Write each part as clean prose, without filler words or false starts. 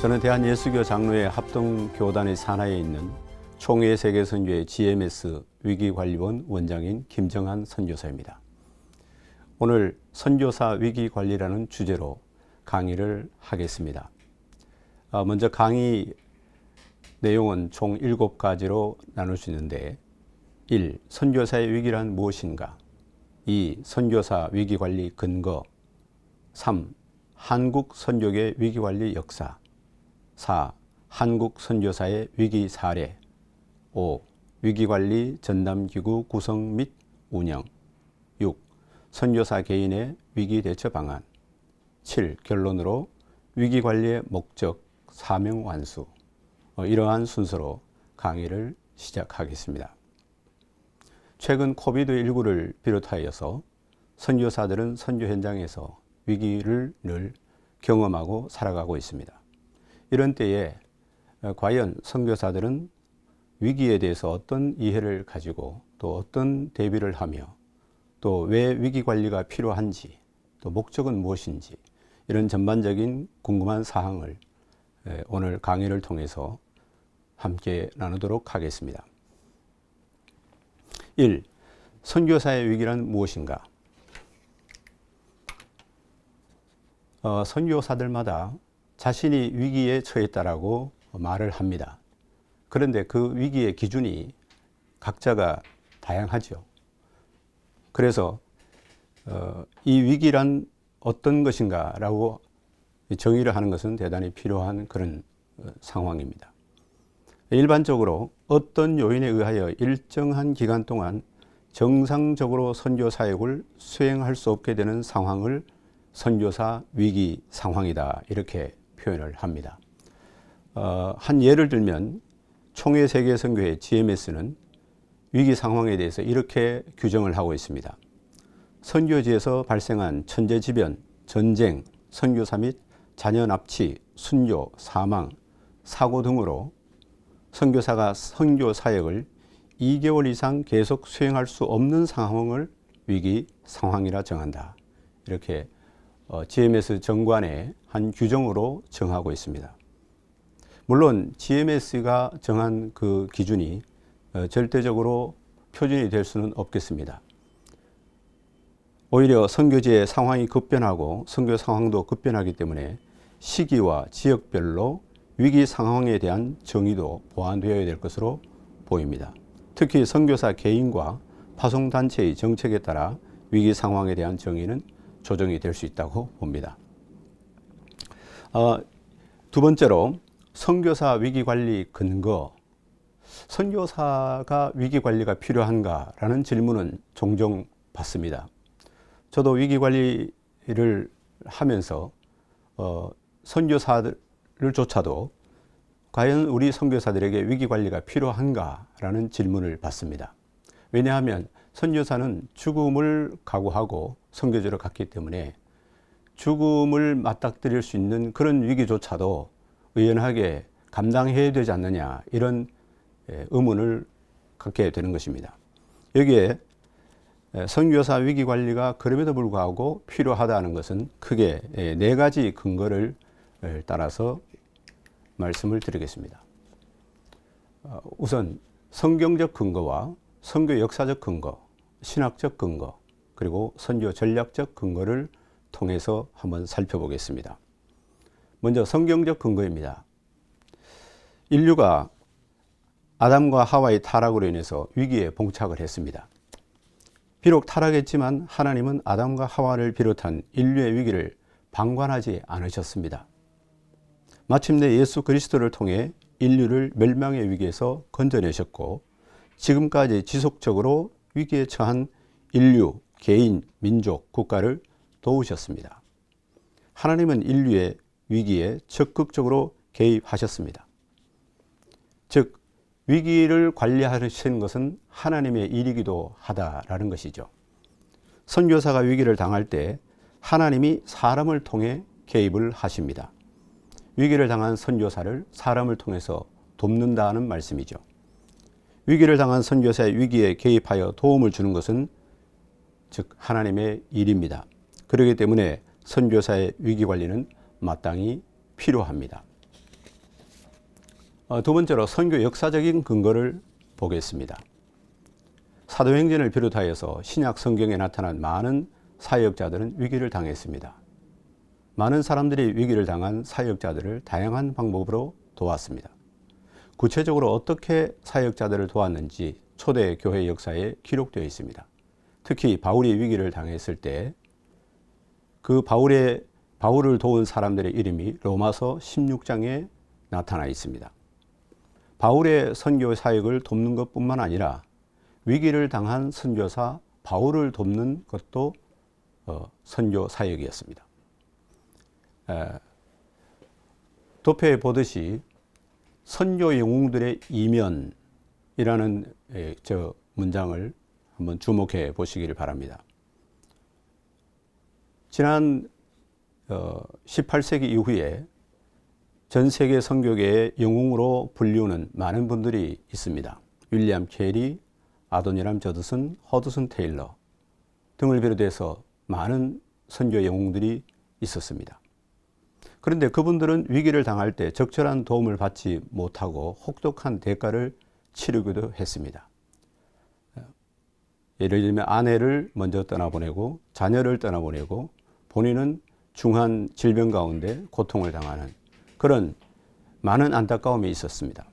저는 대한예수교 장로회 합동교단의 산하에 있는 총회 세계선교회 GMS 위기관리원 원장인 김정한 선교사입니다. 오늘 선교사 위기관리라는 주제로 강의를 하겠습니다. 먼저 강의 내용은 총 7가지로 나눌 수 있는데 1. 선교사의 위기란 무엇인가? 2. 선교사 위기관리 근거. 3. 한국 선교계 위기관리 역사. 4. 한국 선교사의 위기 사례. 5. 위기관리 전담기구 구성 및 운영. 6. 선교사 개인의 위기 대처 방안. 7. 결론으로 위기관리의 목적, 사명 완수. 이러한 순서로 강의를 시작하겠습니다. 최근 코비드19를 비롯하여서 선교사들은 선교 현장에서 위기를 늘 경험하고 살아가고 있습니다. 이런 때에 과연 선교사들은 위기에 대해서 어떤 이해를 가지고 또 어떤 대비를 하며 또 왜 위기관리가 필요한지 또 목적은 무엇인지 이런 전반적인 궁금한 사항을 오늘 강의를 통해서 함께 나누도록 하겠습니다. 1. 선교사의 위기란 무엇인가? 선교사들마다 자신이 위기에 처했다라고 말을 합니다. 그런데 그 위기의 기준이 각자가 다양하죠. 그래서 이 위기란 어떤 것인가 라고 정의를 하는 것은 대단히 필요한 그런 상황입니다. 일반적으로 어떤 요인에 의하여 일정한 기간 동안 정상적으로 선교 사역을 수행할 수 없게 되는 상황을 선교사 위기 상황이다 이렇게 표현을 합니다. 한 예를 들면 총회 세계선교회 GMS는 위기 상황에 대해서 이렇게 규정을 하고 있습니다. 선교지에서 발생한 천재지변, 전쟁, 선교사 및 자녀 납치, 순교, 사망, 사고 등으로 선교사가 선교 사역을 2개월 이상 계속 수행할 수 없는 상황을 위기 상황이라 정한다. 이렇게 GMS 정관의 한 규정으로 정하고 있습니다. 물론 GMS가 정한 그 기준이 절대적으로 표준이 될 수는 없겠습니다. 오히려 선교지의 상황이 급변하고 선교 상황도 급변하기 때문에 시기와 지역별로 위기 상황에 대한 정의도 보완되어야 될 것으로 보입니다. 특히 선교사 개인과 파송단체의 정책에 따라 위기 상황에 대한 정의는 조정이 될 수 있다고 봅니다. 두 번째로 선교사 위기관리 근거. 선교사가 위기관리가 필요한가라는 질문은 종종 받습니다. 저도 위기관리를 하면서 선교사들조차도 과연 우리 선교사들에게 위기관리가 필요한가라는 질문을 받습니다. 왜냐하면 선교사는 죽음을 각오하고 선교지로 갔기 때문에 죽음을 맞닥뜨릴 수 있는 그런 위기조차도 의연하게 감당해야 되지 않느냐 이런 의문을 갖게 되는 것입니다. 여기에 선교사 위기관리가 그럼에도 불구하고 필요하다는 것은 크게 4가지 근거를 따라서 말씀을 드리겠습니다. 우선 성경적 근거와 선교 역사적 근거, 신학적 근거, 그리고 선교 전략적 근거를 통해서 한번 살펴보겠습니다. 먼저 성경적 근거입니다. 인류가 아담과 하와의 타락으로 인해서 위기에 봉착을 했습니다. 비록 타락했지만 하나님은 아담과 하와를 비롯한 인류의 위기를 방관하지 않으셨습니다. 마침내 예수 그리스도를 통해 인류를 멸망의 위기에서 건져내셨고 지금까지 지속적으로 위기에 처한 인류, 개인, 민족, 국가를 도우셨습니다. 하나님은 인류의 위기에 적극적으로 개입하셨습니다. 즉 위기를 관리하시는 것은 하나님의 일이기도 하다라는 것이죠. 선교사가 위기를 당할 때 하나님이 사람을 통해 개입을 하십니다. 위기를 당한 선교사를 사람을 통해서 돕는다는 말씀이죠. 위기를 당한 선교사의 위기에 개입하여 도움을 주는 것은 즉 하나님의 일입니다. 그렇기 때문에 선교사의 위기관리는 마땅히 필요합니다. 두 번째로 선교 역사적인 근거를 보겠습니다. 사도행전을 비롯하여서 신약 성경에 나타난 많은 사역자들은 위기를 당했습니다. 많은 사람들이 위기를 당한 사역자들을 다양한 방법으로 도왔습니다. 구체적으로 어떻게 사역자들을 도왔는지 초대 교회 역사에 기록되어 있습니다. 특히 바울이 위기를 당했을 때 그 바울을 도운 사람들의 이름이 로마서 16장에 나타나 있습니다. 바울의 선교 사역을 돕는 것뿐만 아니라 위기를 당한 선교사 바울을 돕는 것도 선교 사역이었습니다. 도표에 보듯이 선교 영웅들의 이면이라는 저 문장을 한번 주목해 보시기를 바랍니다. 지난 18세기 이후에 전 세계 선교계의 영웅으로 불리우는 많은 분들이 있습니다. 윌리엄 캐리, 아도니람 저드슨, 허드슨 테일러 등을 비롯해서 많은 선교 영웅들이 있었습니다. 그런데 그분들은 위기를 당할 때 적절한 도움을 받지 못하고 혹독한 대가를 치르기도 했습니다. 예를 들면 아내를 먼저 떠나보내고 자녀를 떠나보내고 본인은 중한 질병 가운데 고통을 당하는 그런 많은 안타까움이 있었습니다.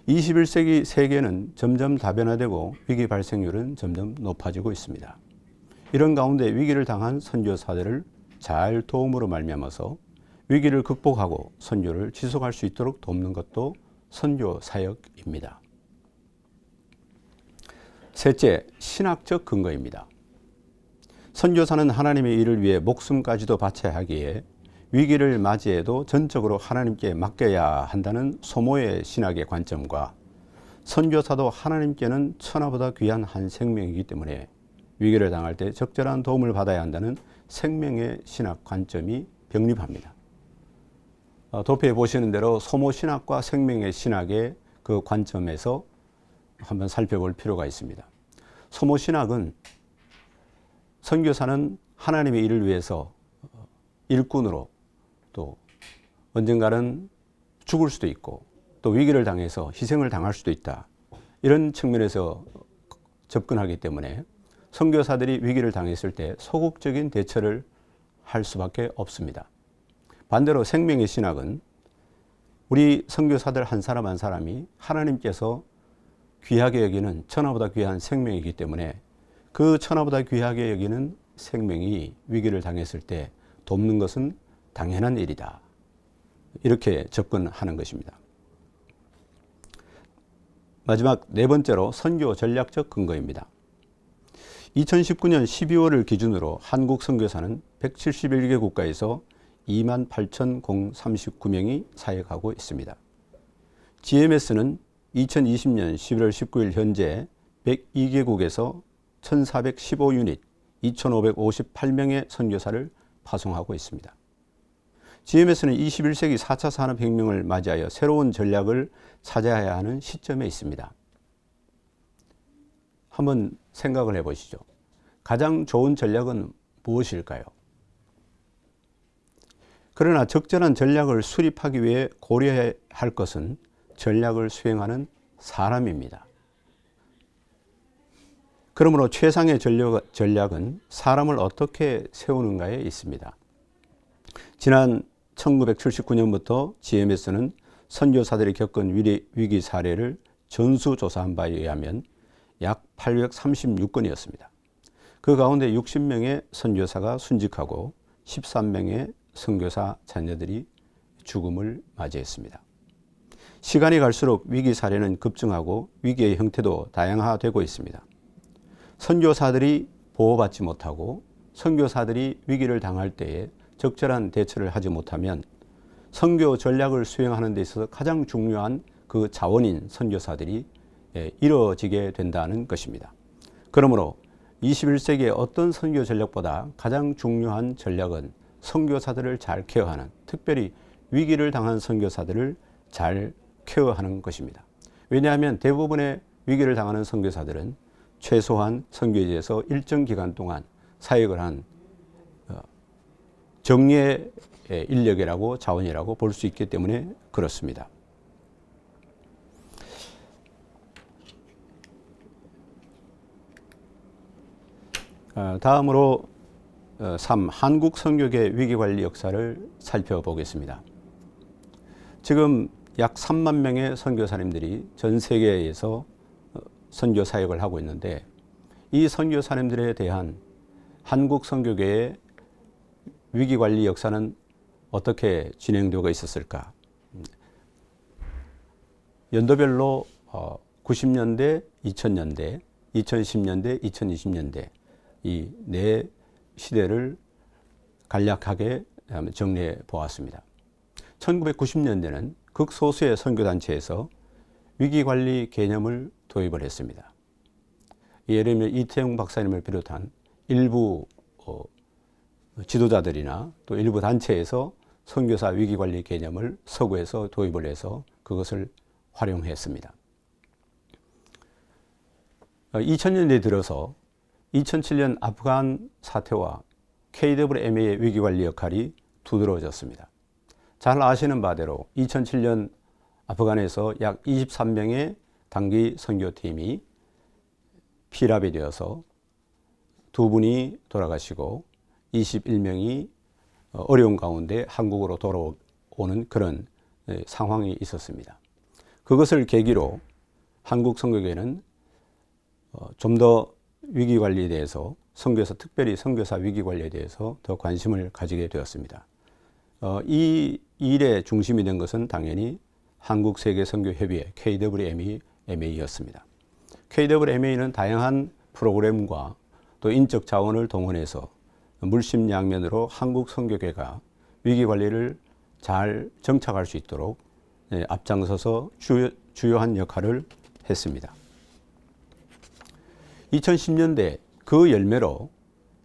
21세기 세계는 점점 다변화되고 위기 발생률은 점점 높아지고 있습니다. 이런 가운데 위기를 당한 선교사들을 잘 도움으로 말미암아서 위기를 극복하고 선교를 지속할 수 있도록 돕는 것도 선교 사역입니다. 셋째, 신학적 근거입니다. 선교사는 하나님의 일을 위해 목숨까지도 바쳐야 하기에 위기를 맞이해도 전적으로 하나님께 맡겨야 한다는 소모의 신학의 관점과 선교사도 하나님께는 천하보다 귀한 한 생명이기 때문에 위기를 당할 때 적절한 도움을 받아야 한다는 생명의 신학 관점이 병립합니다. 도표에 보시는 대로 소모 신학과 생명의 신학의 그 관점에서 한번 살펴볼 필요가 있습니다. 소모 신학은 선교사는 하나님의 일을 위해서 일꾼으로 또 언젠가는 죽을 수도 있고 또 위기를 당해서 희생을 당할 수도 있다. 이런 측면에서 접근하기 때문에 선교사들이 위기를 당했을 때 소극적인 대처를 할 수밖에 없습니다. 반대로 생명의 신학은 우리 선교사들 한 사람 한 사람이 하나님께서 귀하게 여기는 천하보다 귀한 생명이기 때문에 그 천하보다 귀하게 여기는 생명이 위기를 당했을 때 돕는 것은 당연한 일이다. 이렇게 접근하는 것입니다. 마지막 네 번째로 선교 전략적 근거입니다. 2019년 12월을 기준으로 한국 선교사는 171개 국가에서 28,039명이 사역하고 있습니다. GMS는 2020년 11월 19일 현재 102개국에서 1,415유닛, 2,558명의 선교사를 파송하고 있습니다. GMS는 21세기 4차 산업혁명을 맞이하여 새로운 전략을 찾아야 하는 시점에 있습니다. 한번 생각을 해보시죠. 가장 좋은 전략은 무엇일까요? 그러나 적절한 전략을 수립하기 위해 고려해야 할 것은 전략을 수행하는 사람입니다. 그러므로 최상의 전략은 사람을 어떻게 세우는가에 있습니다. 지난 1979년부터 GMS는 선교사들이 겪은 위기 사례를 전수조사한 바에 의하면 약 836건이었습니다. 그 가운데 60명의 선교사가 순직하고 13명의 선교사 자녀들이 죽음을 맞이했습니다. 시간이 갈수록 위기 사례는 급증하고 위기의 형태도 다양화되고 있습니다. 선교사들이 보호받지 못하고 선교사들이 위기를 당할 때에 적절한 대처를 하지 못하면 선교 전략을 수행하는 데 있어서 가장 중요한 그 자원인 선교사들이 이뤄지게 된다는 것입니다. 그러므로 21세기의 어떤 선교 전략보다 가장 중요한 전략은 선교사들을 잘 케어하는, 특별히 위기를 당한 선교사들을 잘 케어하는 것입니다. 왜냐하면 대부분의 위기를 당하는 선교사들은 최소한 선교지에서 일정 기간 동안 사역을 한 정예 인력이라고 자원이라고 볼 수 있기 때문에 그렇습니다. 다음으로 3. 한국 선교계 위기관리 역사를 살펴보겠습니다. 지금 약 3만 명의 선교사님들이 전 세계에서 선교 사역을 하고 있는데, 이 선교사님들에 대한 한국 선교계의 위기관리 역사는 어떻게 진행되고 있었을까? 연도별로 90년대, 2000년대, 2010년대, 2020년대 이 네 시대를 간략하게 정리해 보았습니다. 1990년대는 극소수의 선교단체에서 위기관리 개념을 도입을 했습니다. 예를 들면 이태용 박사님을 비롯한 일부 지도자들이나 또 일부 단체에서 선교사 위기관리 개념을 서구에서 도입을 해서 그것을 활용했습니다. 2000년대에 들어서 2007년 아프간 사태와 KWMA의 위기관리 역할이 두드러졌습니다. 잘 아시는 바대로 2007년 아프간에서 약 23명의 단기 선교팀이 피랍이 되어서 2분이 돌아가시고 21명이 어려운 가운데 한국으로 돌아오는 그런 상황이 있었습니다. 그것을 계기로 한국 선교계는 좀 더 위기관리에 대해서 특별히 선교사 위기관리에 대해서 더 관심을 가지게 되었습니다. 이 일의 중심이 된 것은 당연히 한국세계선교협의회 KWMA였습니다. KWMA는 다양한 프로그램과 또 인적 자원을 동원해서 물심양면으로 한국 선교계가 위기관리를 잘 정착할 수 있도록 앞장서서 주요한 역할을 했습니다. 2010년대 그 열매로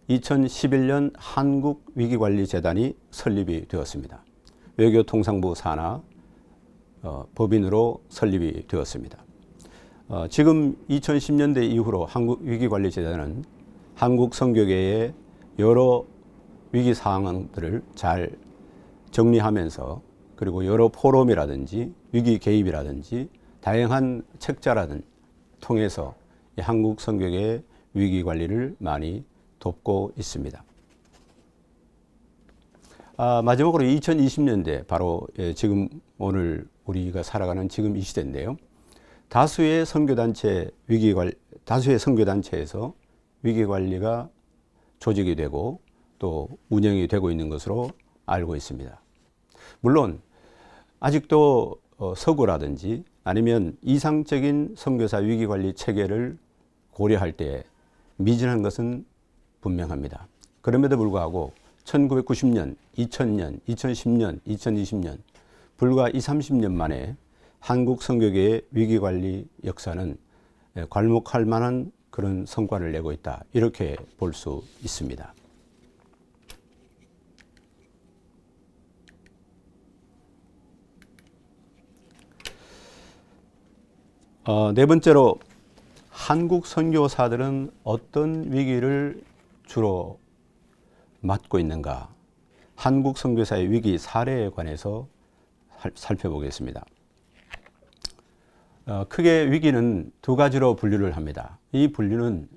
2011년 한국위기관리재단이 설립이 되었습니다. 외교통상부 산하 법인으로 설립이 되었습니다. 지금 2010년대 이후로 한국위기관리재단은 한국 선교계의 여러 위기 상황들을 잘 정리하면서, 그리고 여러 포럼이라든지 위기 개입이라든지 다양한 책자라든지 통해서 한국 선교계의 위기 관리를 많이 돕고 있습니다. 마지막으로 2020년대, 바로 지금 오늘 우리가 살아가는 지금 이 시대인데요. 다수의 선교단체에서 위기 관리가 조직이 되고 또 운영이 되고 있는 것으로 알고 있습니다. 물론 아직도 서구라든지 아니면 이상적인 선교사 위기관리 체계를 고려할 때 미진한 것은 분명합니다. 그럼에도 불구하고 1990년, 2000년, 2010년, 2020년 불과 20-30년 만에 한국 선교계의 위기관리 역사는 괄목할 만한 그런 성과를 내고 있다, 이렇게 볼 수 있습니다. 네 번째로, 한국 선교사들은 어떤 위기를 주로 맞고 있는가? 한국 선교사의 위기 사례에 관해서 살펴보겠습니다. 크게 위기는 두 가지로 분류를 합니다. 이 분류는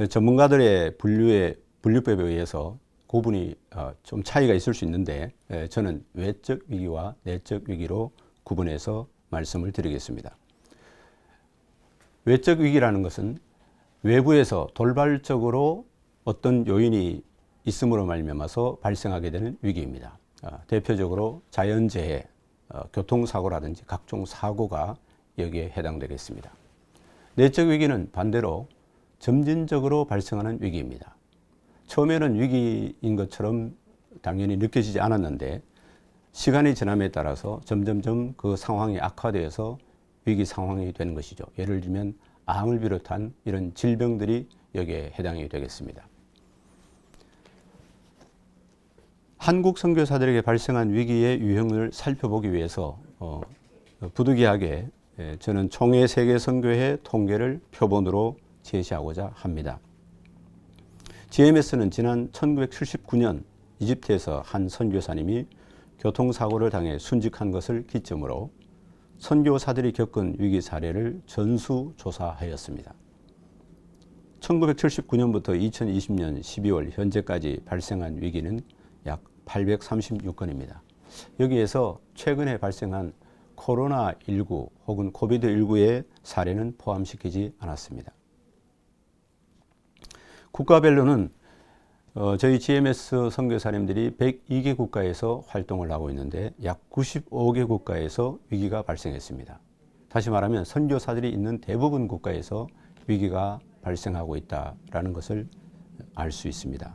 전문가들의 분류법에 의해서 구분이 좀 차이가 있을 수 있는데, 저는 외적 위기와 내적 위기로 구분해서 말씀을 드리겠습니다. 외적 위기라는 것은 외부에서 돌발적으로 어떤 요인이 있음으로 말미암아서 발생하게 되는 위기입니다. 대표적으로 자연재해, 교통사고라든지 각종 사고가 여기에 해당되겠습니다. 내적 위기는 반대로 점진적으로 발생하는 위기입니다. 처음에는 위기인 것처럼 당연히 느껴지지 않았는데 시간이 지남에 따라서 점점점 그 상황이 악화되어서 위기 상황이 되는 것이죠. 예를 들면 암을 비롯한 이런 질병들이 여기에 해당이 되겠습니다. 한국 선교사들에게 발생한 위기의 유형을 살펴보기 위해서 부득이하게 저는 총회 세계 선교회 통계를 표본으로 제시하고자 합니다. GMS는 지난 1979년 이집트에서 한 선교사님이 교통사고를 당해 순직한 것을 기점으로 선교사들이 겪은 위기 사례를 전수조사하였습니다. 1979년부터 2020년 12월 현재까지 발생한 위기는 약 836건입니다. 여기에서 최근에 발생한 코로나19 혹은 코비드19의 사례는 포함시키지 않았습니다. 국가별로는 저희 GMS 선교사님들이 102개 국가에서 활동을 하고 있는데 약 95개 국가에서 위기가 발생했습니다. 다시 말하면 선교사들이 있는 대부분 국가에서 위기가 발생하고 있다는 것을 알 수 있습니다.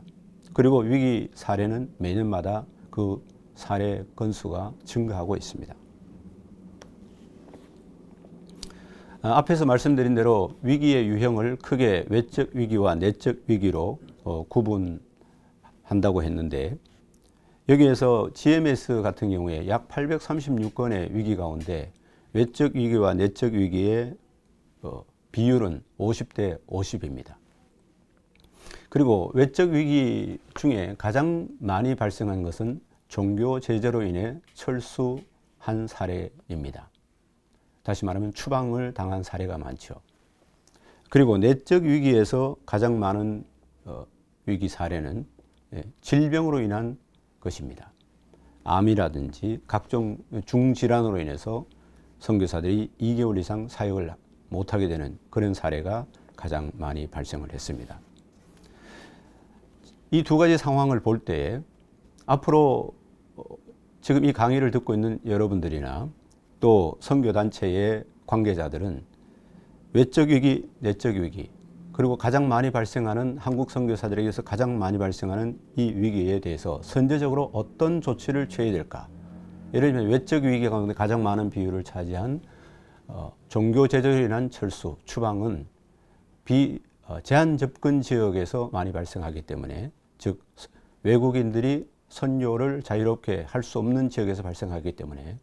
그리고 위기 사례는 매년마다 그 사례 건수가 증가하고 있습니다. 앞에서 말씀드린 대로 위기의 유형을 크게 외적 위기와 내적 위기로 구분한다고 했는데, 여기에서 GMS 같은 경우에 약 836건의 위기 가운데 외적 위기와 내적 위기의 비율은 50대 50입니다. 그리고 외적 위기 중에 가장 많이 발생한 것은 종교 제재로 인해 철수한 사례입니다. 다시 말하면 추방을 당한 사례가 많죠. 그리고 내적 위기에서 가장 많은 위기 사례는 질병으로 인한 것입니다. 암이라든지 각종 중질환으로 인해서 선교사들이 2개월 이상 사역을 못하게 되는 그런 사례가 가장 많이 발생을 했습니다. 이 두 가지 상황을 볼 때 앞으로 지금 이 강의를 듣고 있는 여러분들이나 또 선교단체의 관계자들은 외적 위기, 내적 위기, 그리고 가장 많이 발생하는 한국 선교사들에게서 가장 많이 발생하는 이 위기에 대해서 선제적으로 어떤 조치를 취해야 될까? 예를 들면 외적 위기 가운데 가장 많은 비율을 차지한 종교 제재로 인한 철수, 추방은 제한 접근 지역에서 많이 발생하기 때문에, 즉 외국인들이 선교를 자유롭게 할 수 없는 지역에서 발생하기 때문에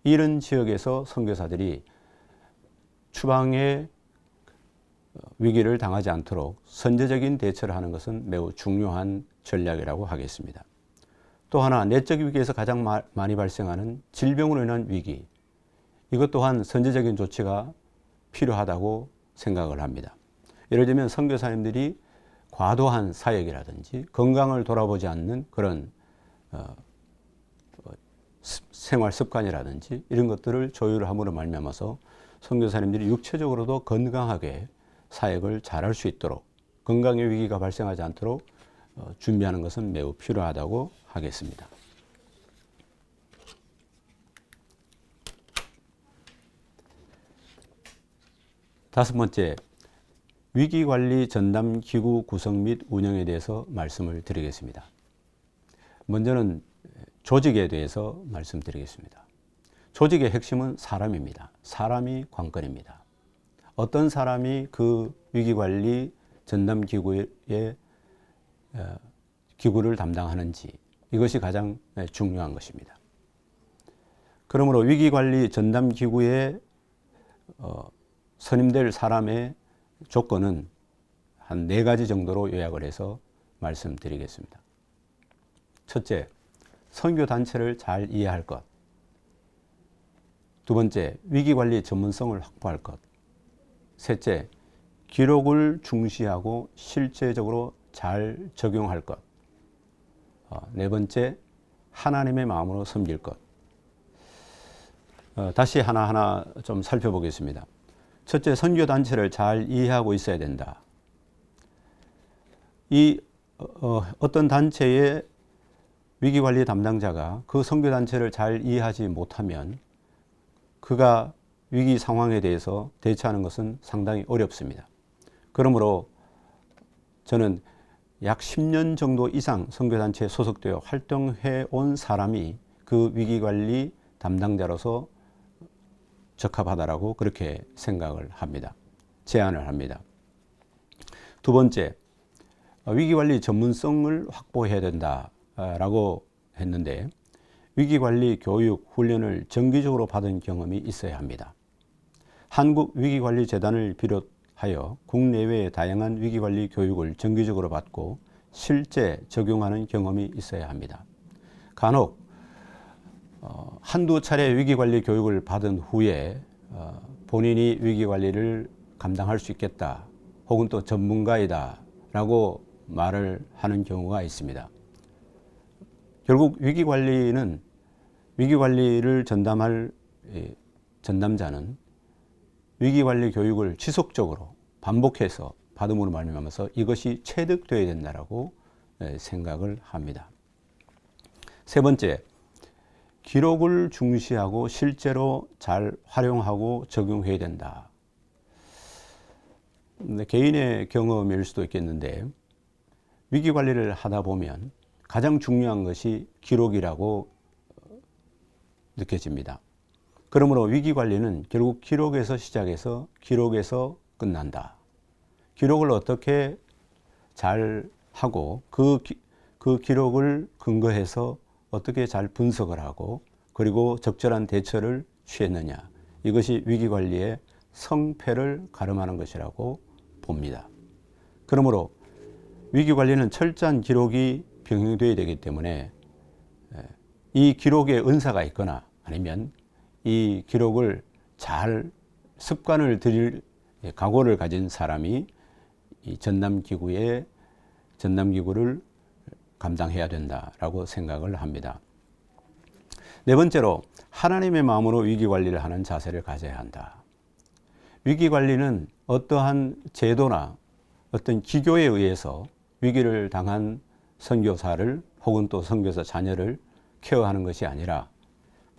이런 지역에서 선교사들이 추방의 위기를 당하지 않도록 선제적인 대처를 하는 것은 매우 중요한 전략이라고 하겠습니다. 또 하나, 내적 위기에서 가장 많이 발생하는 질병으로 인한 위기, 이것 또한 선제적인 조치가 필요하다고 생각을 합니다. 예를 들면 선교사님들이 과도한 사역이라든지 건강을 돌아보지 않는 그런 생활 습관이라든지 이런 것들을 조율함으로 말미암아서 선교사님들이 육체적으로도 건강하게 사역을 잘할 수 있도록, 건강의 위기가 발생하지 않도록 준비하는 것은 매우 필요하다고 하겠습니다. 다섯 번째, 위기관리 전담기구 구성 및 운영에 대해서 말씀을 드리겠습니다. 먼저는 조직에 대해서 말씀드리겠습니다. 조직의 핵심은 사람입니다. 사람이 관건입니다. 어떤 사람이 그 위기관리 전담기구의 기구를 담당하는지, 이것이 가장 중요한 것입니다. 그러므로 위기관리 전담기구에 선임될 사람의 조건은 한 4가지 정도로 요약을 해서 말씀드리겠습니다. 첫째, 선교단체를 잘 이해할 것. 두 번째, 위기관리 전문성을 확보할 것. 셋째, 기록을 중시하고 실제적으로 잘 적용할 것. 네 번째, 하나님의 마음으로 섬길 것. 다시 하나하나 좀 살펴보겠습니다. 첫째, 선교단체를 잘 이해하고 있어야 된다. 어떤 단체의 위기관리 담당자가 그 선교단체를 잘 이해하지 못하면 그가 위기 상황에 대해서 대처하는 것은 상당히 어렵습니다. 그러므로 저는 약 10년 정도 이상 선교단체에 소속되어 활동해 온 사람이 그 위기관리 담당자로서 적합하다라고 그렇게 생각을 합니다. 제안을 합니다. 두 번째, 위기관리 전문성을 확보해야 된다라고 했는데, 위기관리 교육, 훈련을 정기적으로 받은 경험이 있어야 합니다. 한국위기관리재단을 비롯하여 국내외의 다양한 위기관리 교육을 정기적으로 받고 실제 적용하는 경험이 있어야 합니다. 간혹 한두 차례 위기관리 교육을 받은 후에 본인이 위기관리를 감당할 수 있겠다, 혹은 또 전문가이다라고 말을 하는 경우가 있습니다. 결국 위기관리를 전담할 전담자는 위기관리 교육을 지속적으로 반복해서 받음으로 말미암아서 이것이 체득되어야 된다라고 생각을 합니다. 세 번째, 기록을 중시하고 실제로 잘 활용하고 적용해야 된다. 개인의 경험일 수도 있겠는데 위기관리를 하다 보면 가장 중요한 것이 기록이라고 느껴집니다. 그러므로 위기관리는 결국 기록에서 시작해서 기록에서 끝난다. 기록을 어떻게 잘 하고 그 기록을 근거해서 어떻게 잘 분석을 하고 그리고 적절한 대처를 취했느냐. 이것이 위기관리의 성패를 가름하는 것이라고 봅니다. 그러므로 위기관리는 철저한 기록이 병행되어야 되기 때문에 이 기록에 은사가 있거나 아니면 이 기록을 잘 습관을 들일 각오를 가진 사람이 이 전담기구를 감당해야 된다라고 생각을 합니다. 네 번째로 하나님의 마음으로 위기관리를 하는 자세를 가져야 한다. 위기관리는 어떠한 제도나 어떤 기교에 의해서 위기를 당한 선교사를 혹은 또 선교사 자녀를 케어하는 것이 아니라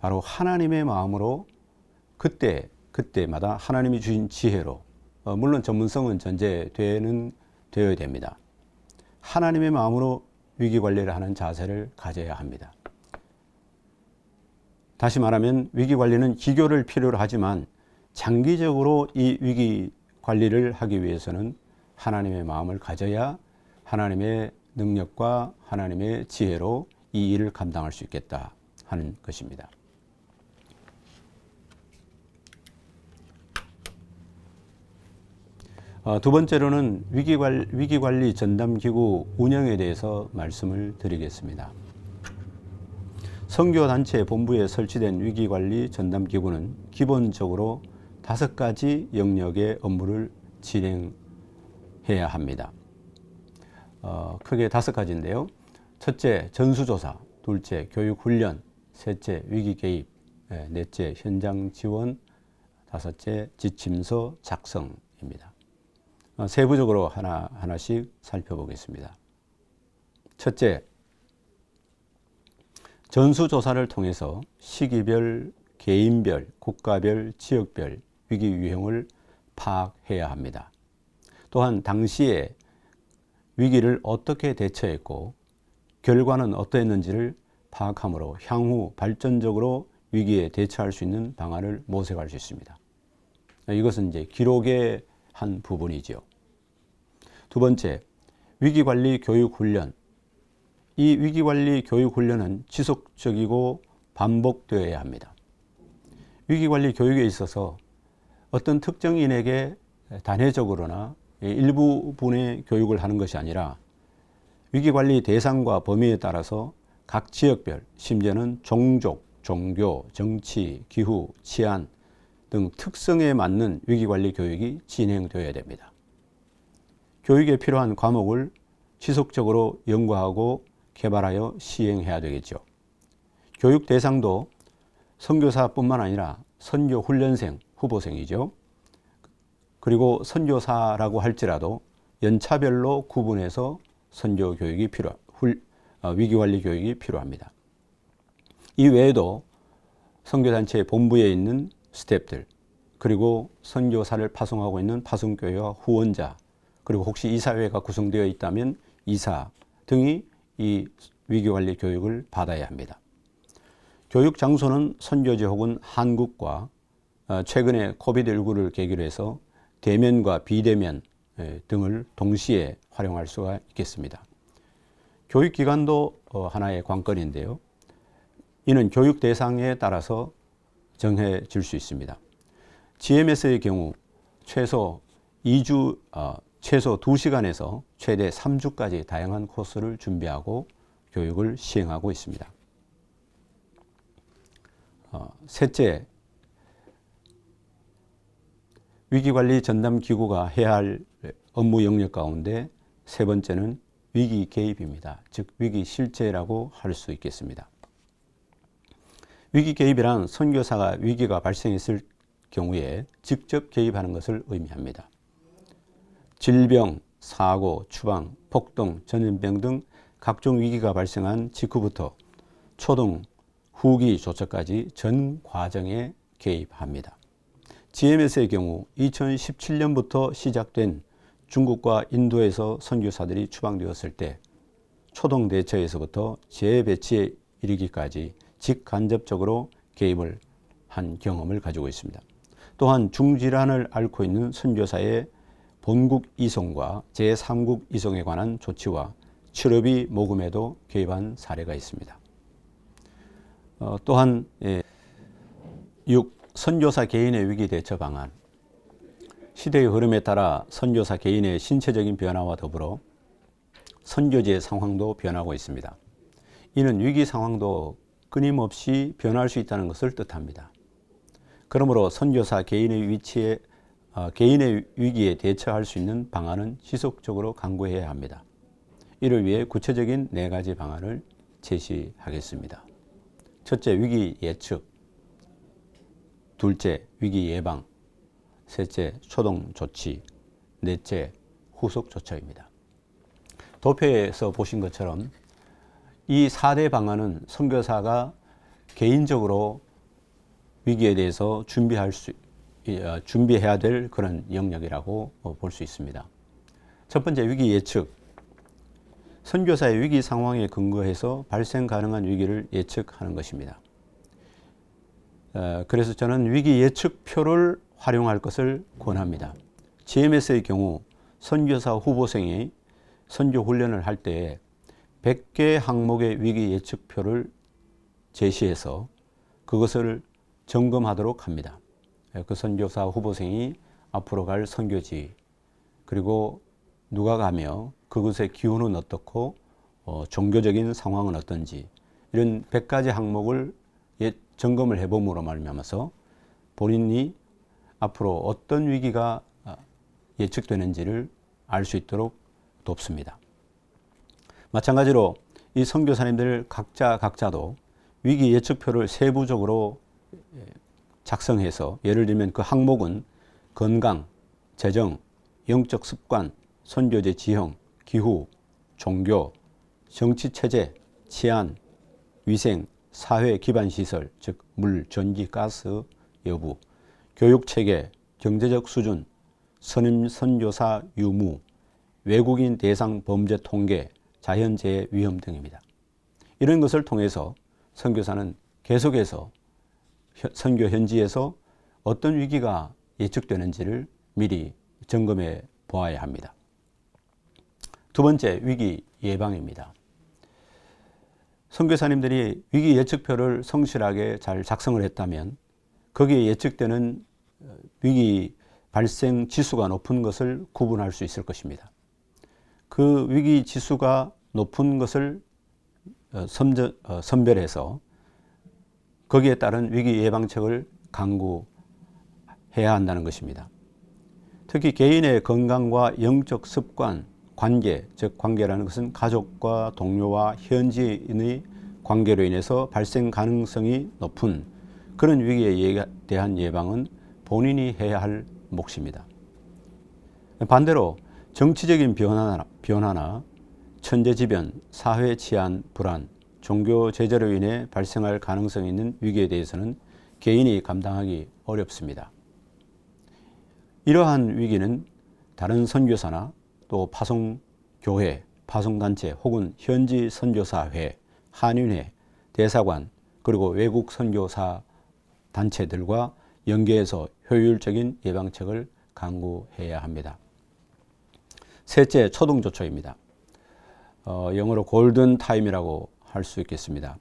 바로 하나님의 마음으로 그때마다 하나님이 주신 지혜로 물론 전문성은 되어야 됩니다. 하나님의 마음으로 위기관리를 하는 자세를 가져야 합니다. 다시 말하면 위기관리는 기교를 필요로 하지만 장기적으로 이 위기관리를 하기 위해서는 하나님의 마음을 가져야 하나님의 능력과 하나님의 지혜로 이 일을 감당할 수 있겠다 하는 것입니다. 두 번째로는 위기관리 전담기구 운영에 대해서 말씀을 드리겠습니다. 선교단체 본부에 설치된 위기관리 전담기구는 기본적으로 5가지 영역의 업무를 진행해야 합니다. 크게 5가지인데요. 첫째, 전수조사. 둘째, 교육훈련. 셋째, 위기개입. 넷째, 현장 지원. 다섯째, 지침서 작성입니다. 세부적으로 하나씩 살펴보겠습니다. 첫째, 전수조사를 통해서 시기별, 개인별, 국가별, 지역별 위기 유형을 파악해야 합니다. 또한 당시에 위기를 어떻게 대처했고 결과는 어떠했는지를 파악함으로 향후 발전적으로 위기에 대처할 수 있는 방안을 모색할 수 있습니다. 이것은 이제 기록의 한 부분이죠. 두 번째, 위기관리 교육훈련. 이 위기관리 교육훈련은 지속적이고 반복되어야 합니다. 위기관리 교육에 있어서 어떤 특정인에게 단회적으로나 일부분의 교육을 하는 것이 아니라 위기관리 대상과 범위에 따라서 각 지역별, 심지어는 종족, 종교, 정치, 기후, 치안 등 특성에 맞는 위기관리 교육이 진행되어야 됩니다. 교육에 필요한 과목을 지속적으로 연구하고 개발하여 시행해야 되겠죠. 교육 대상도 선교사뿐만 아니라 선교훈련생, 후보생이죠. 그리고 선교사라고 할지라도 연차별로 구분해서 선교 교육이 위기관리 교육이 필요합니다. 이 외에도 선교단체 본부에 있는 스태프들, 그리고 선교사를 파송하고 있는 파송교회와 후원자, 그리고 혹시 이사회가 구성되어 있다면 이사 등이 이 위기관리 교육을 받아야 합니다. 교육 장소는 선교지 혹은 한국과 최근에 코비드19를 계기로 해서 대면과 비대면 등을 동시에 활용할 수가 있겠습니다. 교육기간도 하나의 관건인데요. 이는 교육 대상에 따라서 정해질 수 있습니다. GMS의 경우 최소 2시간에서 최대 3주까지 다양한 코스를 준비하고 교육을 시행하고 있습니다. 셋째, 위기관리 전담기구가 해야 할 업무 영역 가운데 세 번째는 위기 개입입니다. 즉 위기 실제라고 할 수 있겠습니다. 위기 개입이란 선교사가 위기가 발생했을 경우에 직접 개입하는 것을 의미합니다. 질병, 사고, 추방, 폭동, 전염병 등 각종 위기가 발생한 직후부터 초동, 후기 조처까지 전 과정에 개입합니다. GMS의 경우 2017년부터 시작된 중국과 인도에서 선교사들이 추방되었을 때 초동 대처에서부터 재배치에 이르기까지 직간접적으로 개입을 한 경험을 가지고 있습니다. 또한 중질환을 앓고 있는 선교사의 본국 이송과 제3국 이송에 관한 조치와 치료비 모금에도 개입한 사례가 있습니다. 또한 6. 선교사 개인의 위기 대처 방안. 시대의 흐름에 따라 선교사 개인의 신체적인 변화와 더불어 선교지의 상황도 변하고 있습니다. 이는 위기 상황도 끊임없이 변할 수 있다는 것을 뜻합니다. 그러므로 선교사 개인의 위기에 대처할 수 있는 방안은 지속적으로 강구해야 합니다. 이를 위해 구체적인 4가지 방안을 제시하겠습니다. 첫째, 위기 예측. 둘째, 위기 예방. 셋째, 초동 조치. 넷째, 후속 조처입니다. 도표에서 보신 것처럼 이 4대 방안은 선교사가 개인적으로 위기에 대해서 준비해야 될 그런 영역이라고 볼 수 있습니다. 첫 번째, 위기 예측. 선교사의 위기 상황에 근거해서 발생 가능한 위기를 예측하는 것입니다. 그래서 저는 위기 예측표를 활용할 것을 권합니다. GMS의 경우 선교사 후보생이 선교 훈련을 할 때 100개 항목의 위기 예측표를 제시해서 그것을 점검하도록 합니다. 그 선교사 후보생이 앞으로 갈 선교지, 그리고 누가 가며 그것의 기후는 어떻고 종교적인 상황은 어떤지, 이런 100가지 항목을 점검을 해봄으로 말미암아서 본인이 앞으로 어떤 위기가 예측되는지를 알 수 있도록 돕습니다. 마찬가지로 이 선교사님들 각자도 위기 예측표를 세부적으로 작성해서, 예를 들면 그 항목은 건강, 재정, 영적 습관, 선교제 지형, 기후, 종교, 정치체제, 치안, 위생, 사회 기반 시설, 즉 물, 전기, 가스 여부, 교육체계, 경제적 수준, 선교사 유무, 외국인 대상 범죄 통계, 자연재해 위험 등입니다. 이런 것을 통해서 선교사는 계속해서 선교 현지에서 어떤 위기가 예측되는지를 미리 점검해 보아야 합니다. 두 번째, 위기 예방입니다. 선교사님들이 위기 예측표를 성실하게 잘 작성을 했다면 거기에 예측되는 위기 발생 지수가 높은 것을 구분할 수 있을 것입니다. 그 위기 지수가 높은 것을 선별해서 거기에 따른 위기 예방책을 강구해야 한다는 것입니다. 특히 개인의 건강과 영적 습관, 관계, 즉 관계라는 것은 가족과 동료와 현지인의 관계로 인해서 발생 가능성이 높은 그런 위기에 대한 예방은 본인이 해야 할 몫입니다. 반대로 정치적인 변화나 천재지변, 사회 치안 불안, 종교 제재로 인해 발생할 가능성이 있는 위기에 대해서는 개인이 감당하기 어렵습니다. 이러한 위기는 다른 선교사나 또 파송교회, 파송단체 혹은 현지 선교사회, 한인회, 대사관, 그리고 외국 선교사 단체들과 연계해서 효율적인 예방책을 강구해야 합니다. 셋째, 초동조처입니다. 영어로 골든 타임이라고 할 수 있겠습니다.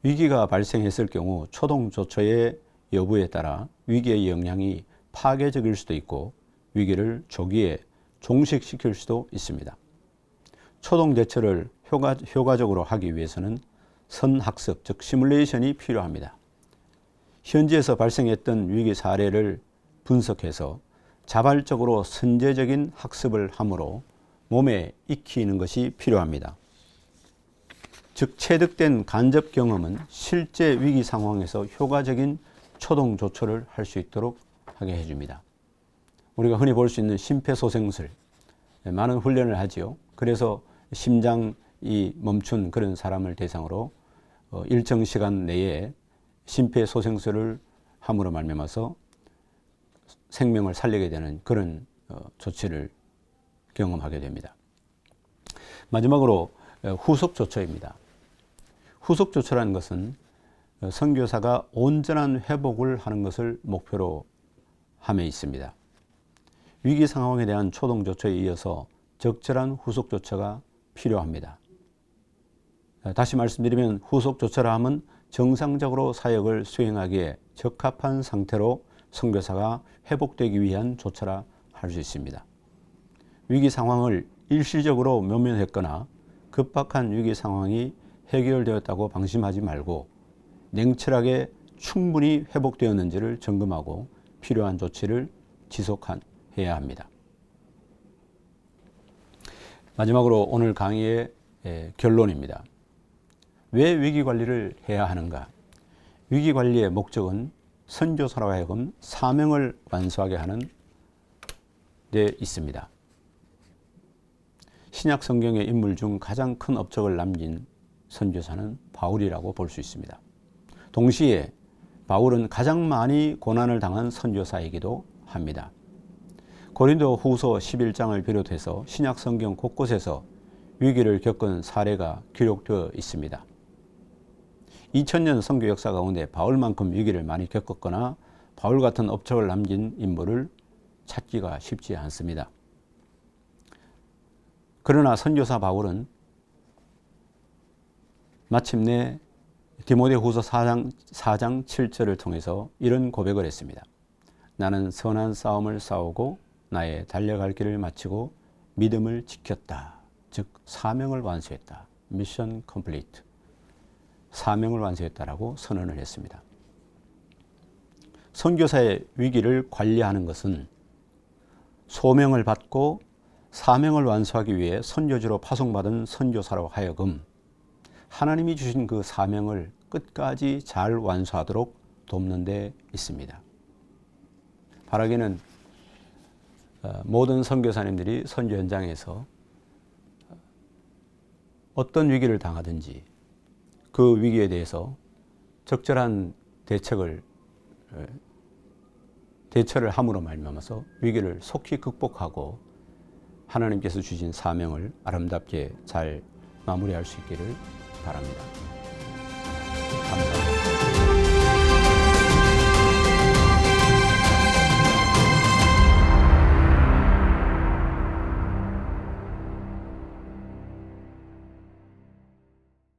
위기가 발생했을 경우 초동조처의 여부에 따라 위기의 영향이 파괴적일 수도 있고 위기를 조기에 종식시킬 수도 있습니다. 초동대처를 효과적으로 하기 위해서는 선학습, 즉 시뮬레이션이 필요합니다. 현지에서 발생했던 위기 사례를 분석해서 자발적으로 선제적인 학습을 함으로 몸에 익히는 것이 필요합니다. 즉 체득된 간접 경험은 실제 위기 상황에서 효과적인 초동 조처를 할 수 있도록 하게 해줍니다. 우리가 흔히 볼 수 있는 심폐소생술, 많은 훈련을 하지요. 그래서 심장이 멈춘 그런 사람을 대상으로 일정 시간 내에 심폐소생술을 함으로 말미암아서 생명을 살리게 되는 그런 조치를 경험하게 됩니다. 마지막으로 후속 조처입니다. 후속 조처라는 것은 선교사가 온전한 회복을 하는 것을 목표로 함에 있습니다. 위기 상황에 대한 초동 조처에 이어서 적절한 후속 조처가 필요합니다. 다시 말씀드리면 후속 조처라 함은 정상적으로 사역을 수행하기에 적합한 상태로 선교사가 회복되기 위한 조처라 할 수 있습니다. 위기 상황을 일시적으로 모면했거나 급박한 위기 상황이 해결되었다고 방심하지 말고 냉철하게 충분히 회복되었는지를 점검하고 필요한 조치를 지속해야 합니다. 마지막으로 오늘 강의의 결론입니다. 왜 위기관리를 해야 하는가? 위기관리의 목적은 선교사로 하여금 사명을 완수하게 하는 데 있습니다. 신약 성경의 인물 중 가장 큰 업적을 남긴 선교사는 바울이라고 볼 수 있습니다. 동시에 바울은 가장 많이 고난을 당한 선교사이기도 합니다. 고린도 후서 11장을 비롯해서 신약 성경 곳곳에서 위기를 겪은 사례가 기록되어 있습니다. 2000년 선교 역사 가운데 바울만큼 위기를 많이 겪었거나 바울 같은 업적을 남긴 인물을 찾기가 쉽지 않습니다. 그러나 선교사 바울은 마침내 디모데후서 4장 7절을 통해서 이런 고백을 했습니다. 나는 선한 싸움을 싸우고 나의 달려갈 길을 마치고 믿음을 지켰다. 즉 사명을 완수했다. 미션 컴플리트. 사명을 완수했다라고 선언을 했습니다. 선교사의 위기를 관리하는 것은 소명을 받고 사명을 완수하기 위해 선교지로 파송받은 선교사로 하여금 하나님이 주신 그 사명을 끝까지 잘 완수하도록 돕는 데 있습니다. 바라기는 모든 선교사님들이 선교 현장에서 어떤 위기를 당하든지 그 위기에 대해서 적절한 대처를 함으로 말미암아서 위기를 속히 극복하고 하나님께서 주신 사명을 아름답게 잘 마무리할 수 있기를 바랍니다. 감사합니다.